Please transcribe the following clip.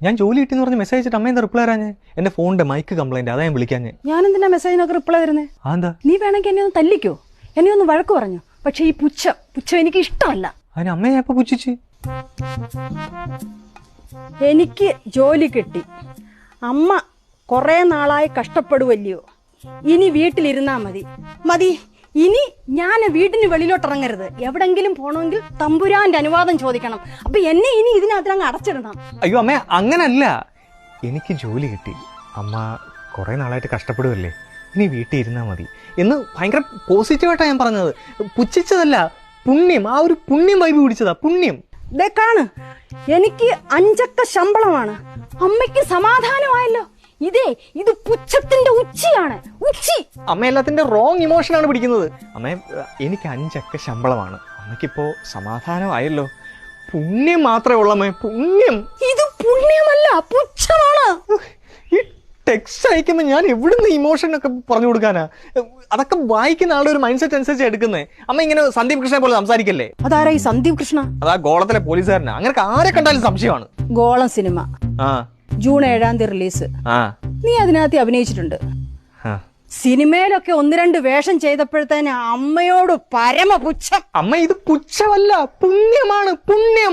ഞാൻ ജോലി കിട്ടിയെന്ന് പറഞ്ഞ് മെസ്സേജ് അയച്ചിട്ട് അമ്മ എന്താ റിപ്ലൈ തരാഞ്ഞേ? എന്റെ ഫോണിന്റെ മൈക്ക് കംപ്ലൈന്റ്, അതാ ഞാൻ വിളിക്കാഞ്ഞേ. ഞാൻ എന്തിനാ മെസ്സേജിനൊക്കെ റിപ്ലൈ തരുന്നേ? അതെന്താ? നീ വേണമെങ്കിൽ എന്നെ ഒന്ന് തല്ലിക്കോ, എന്നെ ഒന്ന് വഴക്ക് പറഞ്ഞു. പക്ഷെ ഈ പുച്ഛം എനിക്ക് ഇഷ്ടമല്ല. അതിന് അമ്മ ഞാൻ ഇപ്പൊ പുച്ഛിച്ച്. എനിക്ക് ജോലി കിട്ടി, അമ്മ കുറെ നാളായി കഷ്ടപ്പെടുവല്ലയോ, ഇനി വീട്ടിലിരുന്നാ മതി. ഇനി ഞാൻ വീട്ടിന് വെളിയിലോട്ട് ഇറങ്ങരുത്. എവിടെങ്കിലും പോകണമെങ്കിൽ തമ്പുരാന്റെ അനുവാദം ചോദിക്കണം. അപ്പൊ എന്നെ ഇനി ഇതിനകത്തങ്ങ് അടച്ചിടണം. അയ്യോ അമ്മ, അങ്ങനല്ല. എനിക്ക് ജോലി കിട്ടി, അമ്മ കുറെ നാളായിട്ട് കഷ്ടപ്പെടുവല്ലേ, ഇനി വീട്ടിൽ ഇരുന്നാ മതി എന്ന് ഭയങ്കര പോസിറ്റീവായിട്ടാണ് ഞാൻ പറഞ്ഞത്. പുച്ഛിച്ചതല്ല, പുണ്യം, ആ ഒരു പുണ്യം വൈബ് പിടിച്ചതാ, പുണ്യം. കാണു, എനിക്ക് 5 അക്ക ശമ്പളമാണ്, അമ്മയ്ക്ക് സമാധാനമായല്ലോ. ഇത് പുച്ഛത്തിന്റെ ഉച്ചിയാണ്, ഉച്ചി. അമ്മ എല്ലാത്തിന്റെ റോങ് ഇമോഷനാണ് പിടിക്കുന്നത്. അമ്മ, എനിക്ക് 5 അക്ക ശമ്പളമാണ്, അമ്മയ്ക്കിപ്പോ സമാധാനമായല്ലോ. പുണ്യം മാത്രമേ ഉള്ളമ്മേ, പുണ്യം. ഇത് പുണ്യമല്ല, പുച്ഛമാണ്. ഈ ടെക്സ്റ്റ് അയക്കുമ്പോൾ ഞാൻ എവിടുന്ന് ഇമോഷൻ ഒക്കെ പറഞ്ഞു കൊടുക്കാനാ? അതൊക്കെ വായിക്കുന്ന ആളുടെ ഒരു മൈൻഡ് സെറ്റ് അനുസരിച്ച് എടുക്കുന്നേ. അമ്മ ഇങ്ങനെ സന്ദീപ് കൃഷ്ണനെ പോലെ സംസാരിക്കല്ലേ. അതാരാ ഈ സന്ദീപ് കൃഷ്ണ? അതാ ഗോളത്തിലെ പോലീസുകാരനാ. അങ്ങനെ ആരെ കണ്ടാലും സംശയമാണ്. ഗോളം സിനിമ ജൂൺ 7 റിലീസ്. നീ അതിനകത്ത് അഭിനയിച്ചിട്ടുണ്ട്. സിനിമയിലൊക്കെ 1-2 വേഷം ചെയ്തപ്പോഴത്തേന് അമ്മയോട് പരമപുച്ഛം. അമ്മ, ഇത് പുച്ഛമല്ല, പുണ്യമാണ്, പുണ്യം.